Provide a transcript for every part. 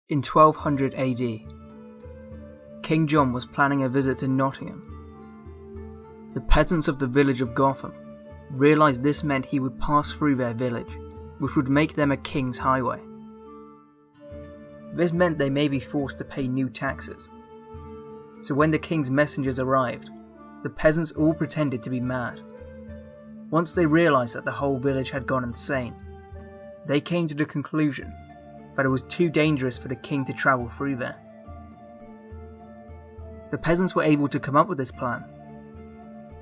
In 1200 AD, King John was planning a visit to Nottingham. The peasants of the village of Gotham realised this meant he would pass through their village, which would make them a king's highway. This meant they may be forced to pay new taxes. So when the king's messengers arrived, the peasants all pretended to be mad. Once they realised that the whole village had gone insane, they came to the conclusion that it was too dangerous for the king to travel through there. The peasants were able to come up with this plan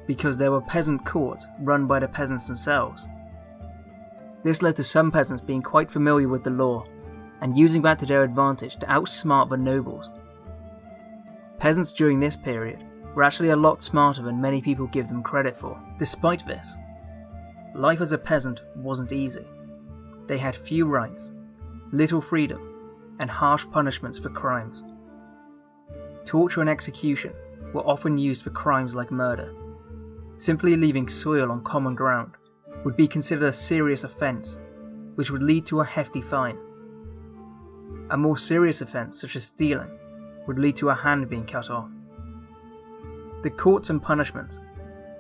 because there were peasant courts run by the peasants themselves. This led to some peasants being quite familiar with the law and using that to their advantage to outsmart the nobles. Peasants during this period were actually a lot smarter than many people give them credit for. Despite this, life as a peasant wasn't easy. They had few rights, little freedom, and harsh punishments for crimes. Torture and execution were often used for crimes like murder. Simply leaving soil on common ground would be considered a serious offence, which would lead to a hefty fine. A more serious offence, such as stealing, would lead to a hand being cut off. The courts and punishments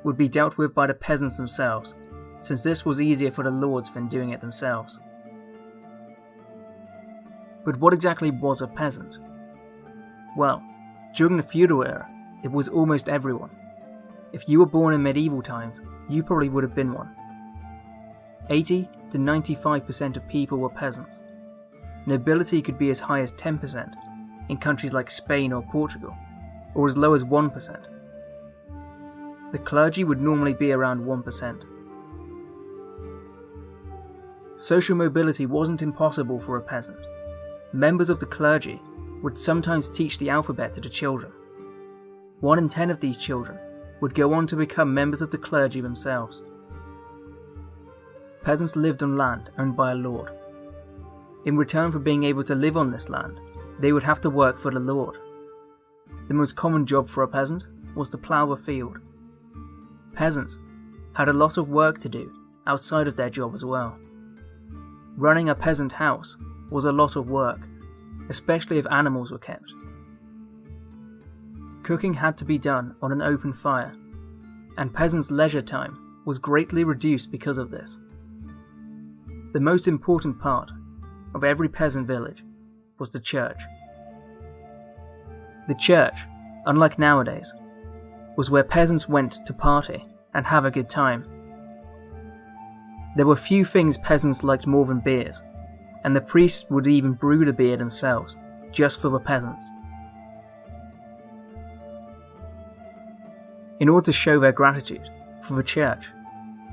would be dealt with by the peasants themselves, since this was easier for the lords than doing it themselves. But what exactly was a peasant? Well, during the feudal era, it was almost everyone. If you were born in medieval times, you probably would have been one. 80 to 95% of people were peasants. Nobility could be as high as 10% in countries like Spain or Portugal, or as low as 1%. The clergy would normally be around 1%. Social mobility wasn't impossible for a peasant. Members of the clergy would sometimes teach the alphabet to the children. 1 in 10 of these children would go on to become members of the clergy themselves. Peasants lived on land owned by a lord. In return for being able to live on this land, they would have to work for the lord. The most common job for a peasant was to plough a field. Peasants had a lot of work to do outside of their job as well. Running a peasant house was a lot of work, especially if animals were kept. Cooking had to be done on an open fire, and peasants' leisure time was greatly reduced because of this. The most important part of every peasant village was the church. The church, unlike nowadays, was where peasants went to party and have a good time. There were few things peasants liked more than beers, and the priests would even brew the beer themselves, just for the peasants. In order to show their gratitude for the church,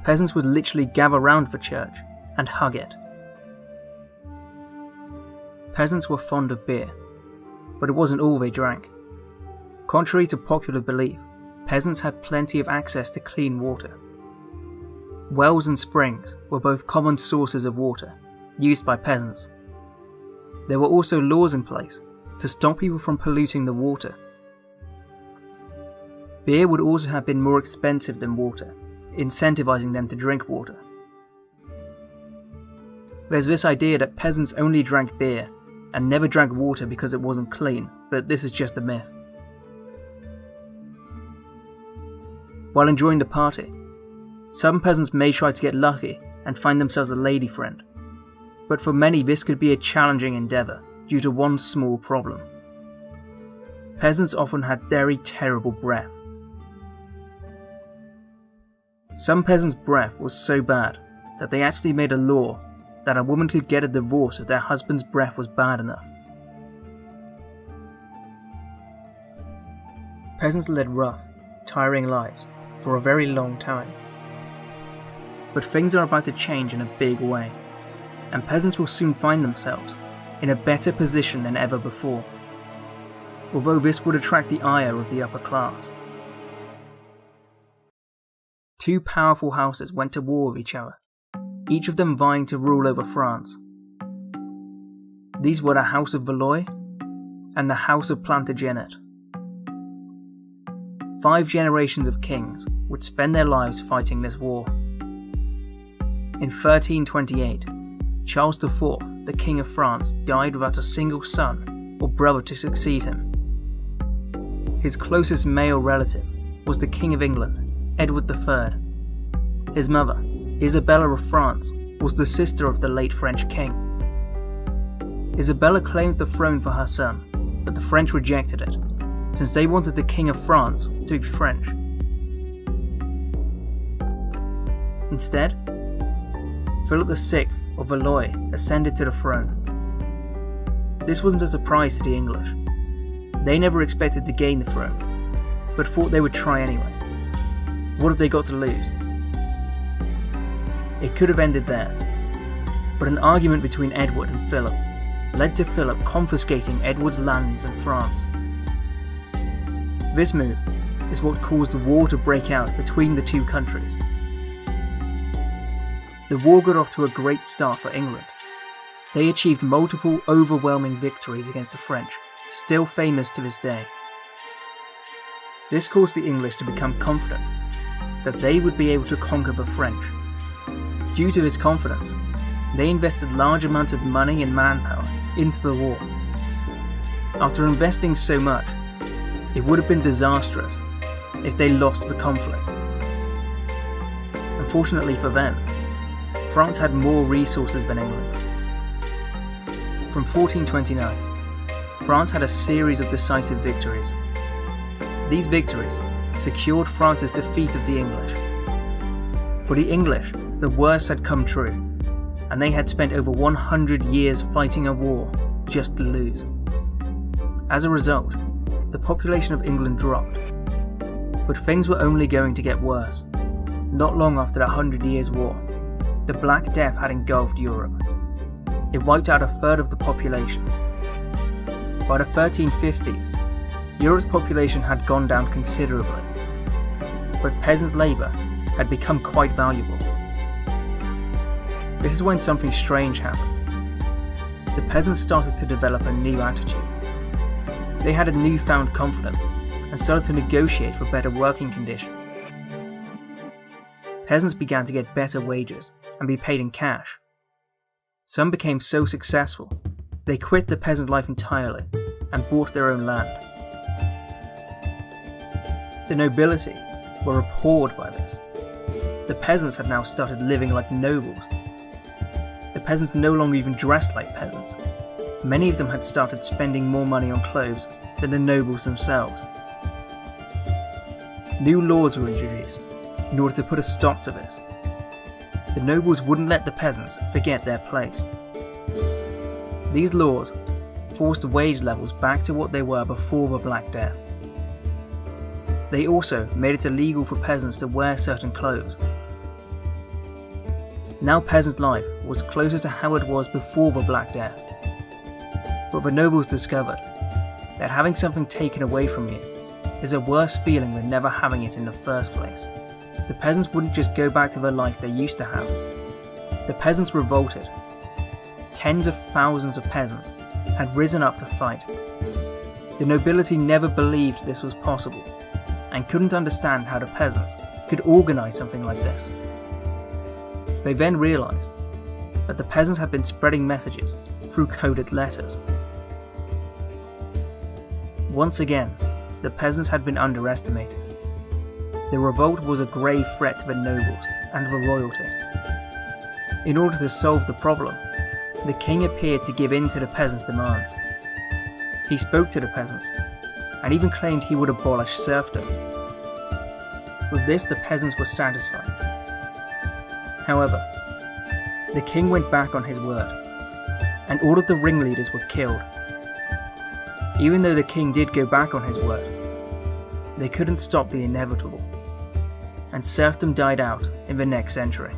peasants would literally gather round the church and hug it. Peasants were fond of beer, but it wasn't all they drank. Contrary to popular belief, peasants had plenty of access to clean water. Wells and springs were both common sources of water, used by peasants. There were also laws in place to stop people from polluting the water. Beer would also have been more expensive than water, incentivizing them to drink water. There's this idea that peasants only drank beer and never drank water because it wasn't clean, but this is just a myth. While enjoying the party, some peasants may try to get lucky and find themselves a lady friend, but for many this could be a challenging endeavour due to one small problem. Peasants often had very terrible breath. Some peasants' breath was so bad that they actually made a law that a woman could get a divorce if their husband's breath was bad enough. Peasants led rough, tiring lives for a very long time. But things are about to change in a big way, and peasants will soon find themselves in a better position than ever before, although this would attract the ire of the upper class. 2 powerful houses went to war with each other, each of them vying to rule over France. These were the House of Valois and the House of Plantagenet. 5 generations of kings would spend their lives fighting this war. In 1328, Charles IV the King of France died without a single son or brother to succeed him. His closest male relative was the King of England, Edward III. His mother, Isabella of France, was the sister of the late French king. Isabella claimed the throne for her son, but the French rejected it, since they wanted the King of France to be French. Instead, Philip VI of Valois ascended to the throne. This wasn't a surprise to the English. They never expected to gain the throne, but thought they would try anyway. What had they got to lose? It could have ended there, but an argument between Edward and Philip led to Philip confiscating Edward's lands in France. This move is what caused a war to break out between the two countries. The war got off to a great start for England. They achieved multiple overwhelming victories against the French, still famous to this day. This caused the English to become confident that they would be able to conquer the French. Due to this confidence, they invested large amounts of money and manpower into the war. After investing so much, it would have been disastrous if they lost the conflict. Unfortunately for them, France had more resources than England. From 1429, France had a series of decisive victories. These victories secured France's defeat of the English. For the English, the worst had come true, and they had spent over 100 years fighting a war just to lose. As a result, the population of England dropped. But things were only going to get worse. Not long after the 100 Years' War, the Black Death had engulfed Europe. It wiped out a third of the population. By the 1350s, Europe's population had gone down considerably, but peasant labour had become quite valuable. This is when something strange happened. The peasants started to develop a new attitude. They had a newfound confidence and started to negotiate for better working conditions. Peasants began to get better wages and be paid in cash. Some became so successful, they quit the peasant life entirely and bought their own land. The nobility were appalled by this. The peasants had now started living like nobles. The peasants no longer even dressed like peasants. Many of them had started spending more money on clothes than the nobles themselves. New laws were introduced in order to put a stop to this. The nobles wouldn't let the peasants forget their place. These laws forced wage levels back to what they were before the Black Death. They also made it illegal for peasants to wear certain clothes. Now peasant life was closer to how it was before the Black Death. But the nobles discovered that having something taken away from you is a worse feeling than never having it in the first place. The peasants wouldn't just go back to the life they used to have. The peasants revolted. Tens of thousands of peasants had risen up to fight. The nobility never believed this was possible and couldn't understand how the peasants could organize something like this. They then realized that the peasants had been spreading messages through coded letters. Once again, the peasants had been underestimated. The revolt was a grave threat to the nobles and the royalty. In order to solve the problem, the king appeared to give in to the peasants' demands. He spoke to the peasants and even claimed he would abolish serfdom. With this, the peasants were satisfied. However, the king went back on his word and ordered the ringleaders were killed. Even though the king did go back on his word, they couldn't stop the inevitable, and serfdom died out in the next century.